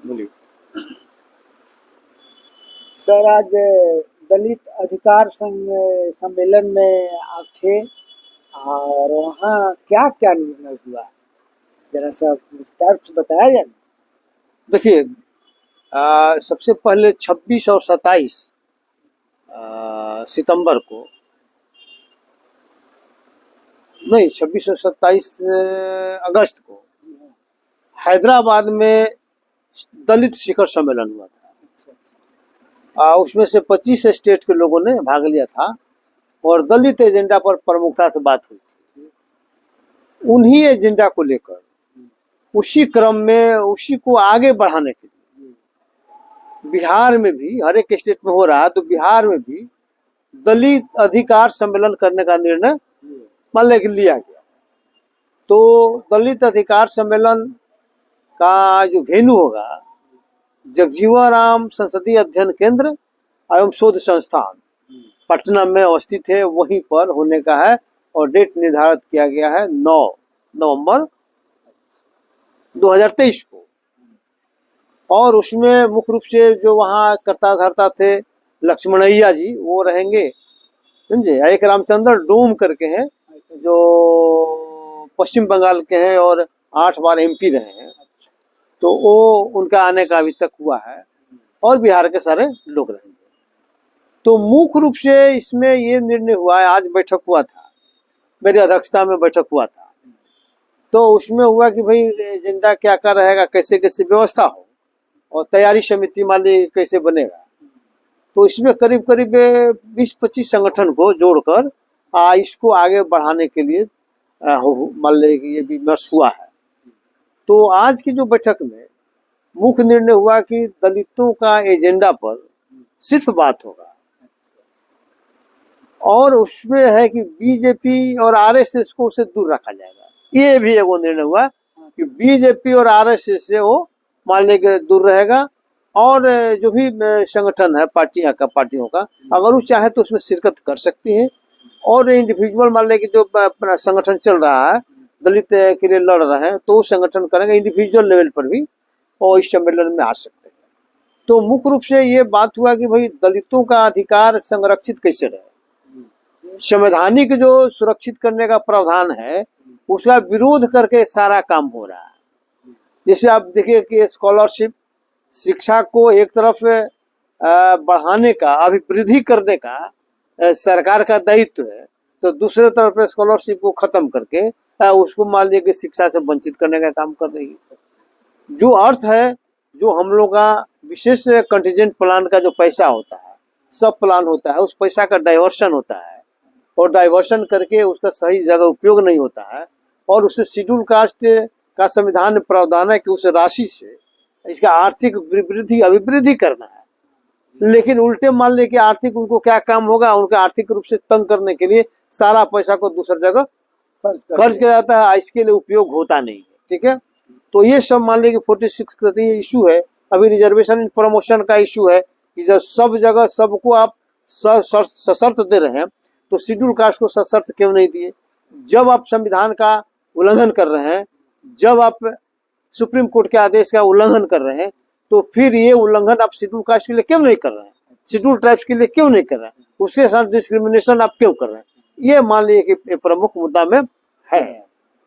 बोलिए। सर, आज दलित अधिकार सम्मेलन में आप थे और वहाँ क्या क्या निर्णय हुआ, जरा सा विस्तार से बताया जाए। देखिए, सबसे पहले 26 और 27 सितंबर को, नहीं 26 और 27 अगस्त को हैदराबाद में दलित शिखर सम्मेलन हुआ था। उसमें से 25 स्टेट के लोगों ने भाग लिया था और दलित एजेंडा पर प्रमुखता से बात हुई थी। उन्हीं एजेंडा को लेकर उसी क्रम में उसी को आगे बढ़ाने के लिए बिहार में भी, हर एक स्टेट में हो रहा है, तो बिहार में भी दलित अधिकार सम्मेलन करने का निर्णय मान लिया गया। तो दलित अधिकार सम्मेलन का जो वेन्यू होगा, जगजीवन राम संसदीय अध्ययन केंद्र एवं शोध संस्थान पटना में अवस्थित है, वहीं पर होने का है और डेट निर्धारित किया गया है 9 नवंबर 2023 को। और उसमें मुख्य रूप से जो वहाँ कर्ता धर्ता थे लक्ष्मणैया जी, वो रहेंगे, समझे। एक रामचंद्र डोम करके हैं जो पश्चिम बंगाल के हैं और 8 बार MP रहे हैं, तो वो उनका आने का अभी तक हुआ है और बिहार के सारे लोग रहेंगे। तो मुख्य रूप से इसमें ये निर्णय हुआ है, आज बैठक हुआ था, मेरी अध्यक्षता में बैठक हुआ था, तो उसमें हुआ कि भाई एजेंडा क्या क्या रहेगा, कैसे कैसे व्यवस्था हो और तैयारी समिति मान ली कैसे बनेगा। तो इसमें करीब करीब 20-25 संगठन को जोड़कर इसको आगे बढ़ाने के लिए मान ली कि ये विमर्श हुआ है। तो आज की जो बैठक में मुख्य निर्णय हुआ कि दलितों का एजेंडा पर सिर्फ बात होगा और उसमें है कि बीजेपी और RSS को उससे दूर रखा जाएगा। ये भी एगो निर्णय हुआ कि बीजेपी और RSS से वो मान लेके दूर रहेगा और जो भी संगठन है पार्टियों का अगर वो चाहे तो उसमें शिरकत कर सकती है और इंडिविजुअल मान ले कि जो संगठन चल रहा है दलित के लिए लड़ रहे हैं, तो वो संगठन करेंगे इंडिविजुअल लेवल पर भी और इस सम्मेलन में आ सकते हैं। तो मुख्य रूप से ये बात हुआ कि भाई दलितों का अधिकार संरक्षित कैसे रहे। संवैधानिक जो सुरक्षित करने का प्रावधान है उसका विरोध करके सारा काम हो रहा है। जैसे आप देखिए कि स्कॉलरशिप, शिक्षा को एक तरफ बढ़ाने का, अभिवृद्धि करने का सरकार का दायित्व है, तो दूसरे तरफ स्कॉलरशिप को खत्म करके उसको मान लिया कि शिक्षा से वंचित करने का काम कर रही है। जो अर्थ है, जो हम लोग का विशेष कंटीजेंट प्लान का जो पैसा होता है, सब प्लान होता है, उस पैसा का डाइवर्शन होता है और डाइवर्शन करके उसका सही जगह उपयोग नहीं होता है और उससे शेड्यूल कास्ट का संविधान में प्रावधान है कि उस राशि से इसका आर्थिक वृद्धि अभिवृद्धि करना है। लेकिन उल्टे मान ले कि आर्थिक उनको क्या काम होगा, उनका आर्थिक रूप से तंग करने के लिए सारा पैसा को दूसरी जगह खर्च किया जाता है, इसके लिए उपयोग होता नहीं है। ठीक है, तो ये सब मान लीजिए 46 इशू है। अभी रिजर्वेशन इन प्रमोशन का इशू है कि जब सब जगह सबको आप सशर्त दे रहे हैं तो शेड्यूल कास्ट को सशर्त क्यों नहीं दिए। जब आप संविधान का उल्लंघन कर रहे हैं, जब आप सुप्रीम कोर्ट के आदेश का उल्लंघन कर रहे हैं, तो फिर ये उल्लंघन आप शेड्यूल कास्ट के लिए क्यों नहीं कर रहे हैं, शेड्यूल ट्राइब्स के लिए क्यों नहीं कर रहे हैं, उसके साथ डिस्क्रिमिनेशन आप क्यों कर रहे हैं। ये मान लीजिए कि प्रमुख मुद्दा में है।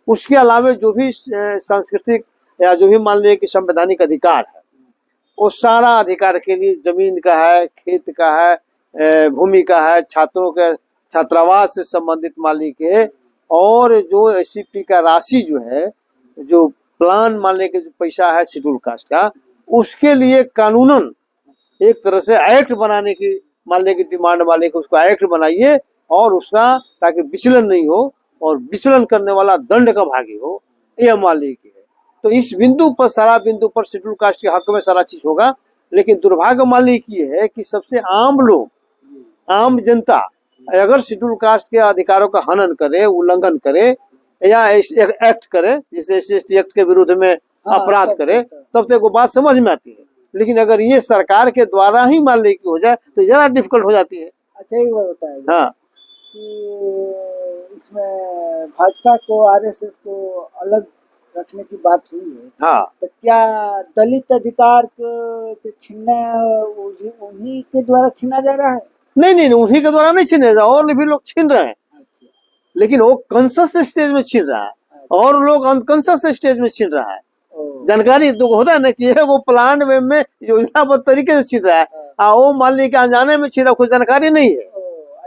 उसके अलावा जो भी सांस्कृतिक या जो भी मान लीजिए कि संवैधानिक अधिकार है, वो सारा अधिकार के लिए जमीन का है, खेत का है, भूमि का है, छात्रों के छात्रावास से संबंधित मालिक है और जो SCP का राशि जो है, जो प्लान मान लीजिए कि जो पैसा है शेड्यूल कास्ट का, उसके लिए कानूनन एक तरह से एक्ट बनाने की मान लीजिए कि डिमांड मान लीजिए कि उसको एक्ट बनाइए और उसका ताकि विचलन नहीं हो और विचलन करने वाला दंड का भागी हो, यह मान लीजिए है। तो इस बिंदु पर, सारा बिंदु पर शेड्यूल कास्ट के हक में सारा चीज होगा। लेकिन दुर्भाग्य मान लीजिए है कि सबसे आम लोग, आम जनता अगर शेड्यूल कास्ट के अधिकारों का हनन करे, उल्लंघन करे या एक्ट करे, जैसे SC/ST एक्ट के विरुद्ध में अपराध करे, तब तो एक बात समझ में आती है। लेकिन अगर ये सरकार के द्वारा ही मान ली हो जाए तो जरा डिफिकल्ट हो जाती है। अच्छा, एक बात बताइए। हाँ, कि इसमें भाजपा को, RSS को अलग रखने की बात हुई है, हाँ तो क्या दलित अधिकार के छीनना उन्हीं के द्वारा छीना जा रहा है? नहीं नहीं नहीं, उन्हीं के द्वारा नहीं छीने जा, और भी लोग छीन रहे हैं, अच्छा, लेकिन वो कॉन्शस स्टेज में छीन रहा है और लोग अनकॉन्शस स्टेज में छीन रहा है। ओ, जानकारी तो होता है ना कि ये वो प्लान वे में योजनाबद्ध तरीके से छीन रहा है, वो मान लीजिए कि अनजाने में छीन रहा, कुछ जानकारी नहीं है,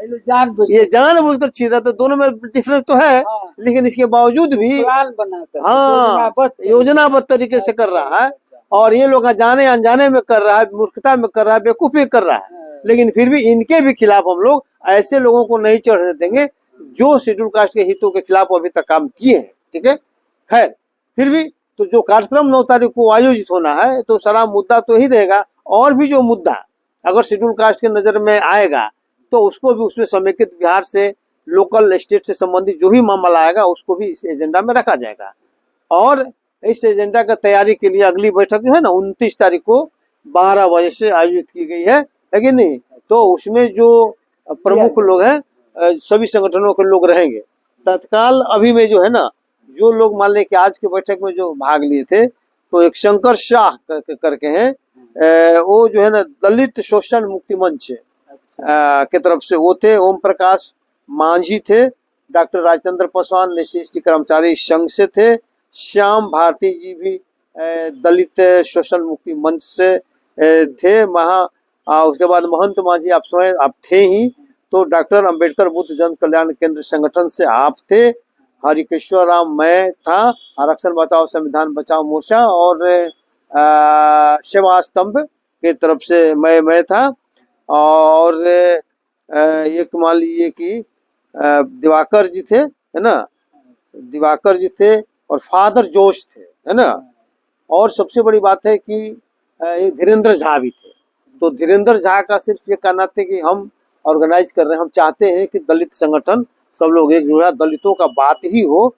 ये लोग जानबूझ ये जानबूझकर छीन रहा, तो दोनों में डिफरेंस तो है, हाँ, लेकिन इसके बावजूद भी प्लान बनाकर हाँ योजनाबद्ध तरीके से कर रहा है, और ये लोग जाने अनजाने में कर रहा है, मूर्खता में कर रहा है, बेवकूफी कर रहा है, लेकिन फिर भी इनके भी खिलाफ हम लोग ऐसे लोगों को नहीं चढ़ने देंगे जो शेड्यूल कास्ट के हितों के खिलाफ अभी तक काम किए हैं। ठीक है, खैर फिर भी तो जो कार्यक्रम 9 तारीख को आयोजित होना है, तो सारा मुद्दा तो ही रहेगा, और भी जो मुद्दा अगर शेड्यूल कास्ट के नजर में आएगा तो उसको भी उसमें समेकित बिहार से लोकल स्टेट से संबंधित जो भी मामला आएगा उसको भी इस एजेंडा में रखा जाएगा। और इस एजेंडा का तैयारी के लिए अगली बैठक जो है ना 29 तारीख को 12 बजे से आयोजित की गई है कि नहीं, तो उसमें जो प्रमुख लोग हैं सभी संगठनों के लोग रहेंगे। तत्काल अभी में जो है ना, जो लोग मान लें कि आज के बैठक में जो भाग लिए थे, तो एक शंकर शाह करके हैं, वो जो है ना दलित शोषण मुक्ति मंच के तरफ से वो थे। ओम प्रकाश मांझी थे, डॉक्टर राजचंद्र पासवान एससी कर्मचारी संघ से थे, श्याम भारती जी भी दलित शोषण मुक्ति मंच से थे। उसके बाद महंत मांझी आप स्वयं आप थे ही, तो डॉक्टर अंबेडकर बुद्ध जन कल्याण केंद्र संगठन से आप थे, हरिकेश्वर राम मैं था, आरक्षण बचाओ संविधान बचाओ मोर्चा और सेवा स्तंभ की तरफ से मैं था, और एक मान लीजिए कि दिवाकर जी थे, है ना, दिवाकर जी थे, और फादर जोश थे, है ना, और सबसे बड़ी बात है कि एक धीरेन्द्र झा भी थे। तो धीरेन्द्र झा का सिर्फ ये कहना था कि हम ऑर्गेनाइज कर रहे हैं, हम चाहते हैं कि दलित संगठन सब लोग एक जुड़ा, दलितों का बात ही हो,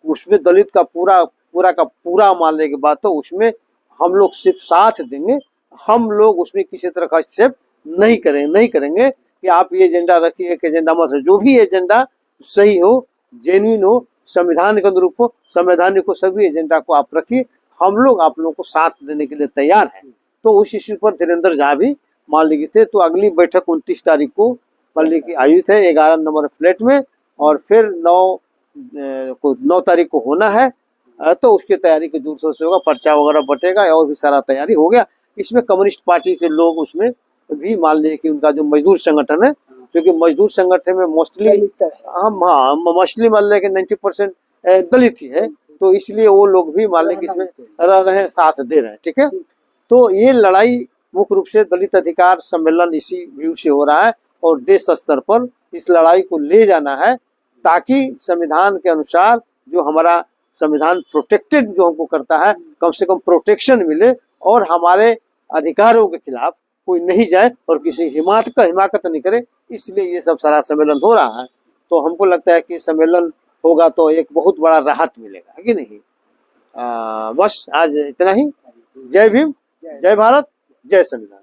उसमें दलित का पूरा मानने की बात हो, उसमें हम लोग सिर्फ साथ देंगे, हम लोग उसमें किसी तरह का हस्तक्षेप नहीं करेंगे कि आप ये एजेंडा रखिए, एक एजेंडा मत, जो भी एजेंडा सही हो, जेन्युइन हो, संविधान के अनुरूप हो, संवैधानिक हो, सभी एजेंडा को आप रखिए, हम लोग आप लोगों को साथ देने के लिए तैयार हैं। तो उस इश्यू पर धीरेन्द्र झा भी मान लीजिए थे। तो अगली बैठक 29 तारीख को मान लीजिए की आयोजित है 11 नंबर फ्लैट में, और फिर 9 तारीख को होना है, तो उसकी तैयारी के जोर शोर से होगा, पर्चा वगैरह बटेगा और भी सारा तैयारी हो गया। इसमें कम्युनिस्ट पार्टी के लोग उसमें भी मान लीजिए कि उनका जो मजदूर संगठन है, क्योंकि मजदूर संगठन में मोस्टली हम मोस्टली मान लें कि 90% दलित ही है, तो इसलिए वो लोग भी मान लें कि इसमें रह रहे हैं, साथ दे रहे हैं। ठीक है, तो ये लड़ाई मुख्य रूप से दलित अधिकार सम्मेलन इसी व्यू से हो रहा है, और देश स्तर पर इस लड़ाई को ले जाना है, ताकि संविधान के अनुसार जो हमारा संविधान प्रोटेक्टेड जो हमको करता है, कम से कम प्रोटेक्शन मिले, और हमारे अधिकारों के खिलाफ कोई नहीं जाए और किसी हिमाकत नहीं करे। इसलिए ये सब सारा सम्मेलन हो रहा है। तो हमको लगता है कि सम्मेलन होगा तो एक बहुत बड़ा राहत मिलेगा, है कि नहीं। बस आज इतना ही। जय भीम, जय भारत, जय संविधान।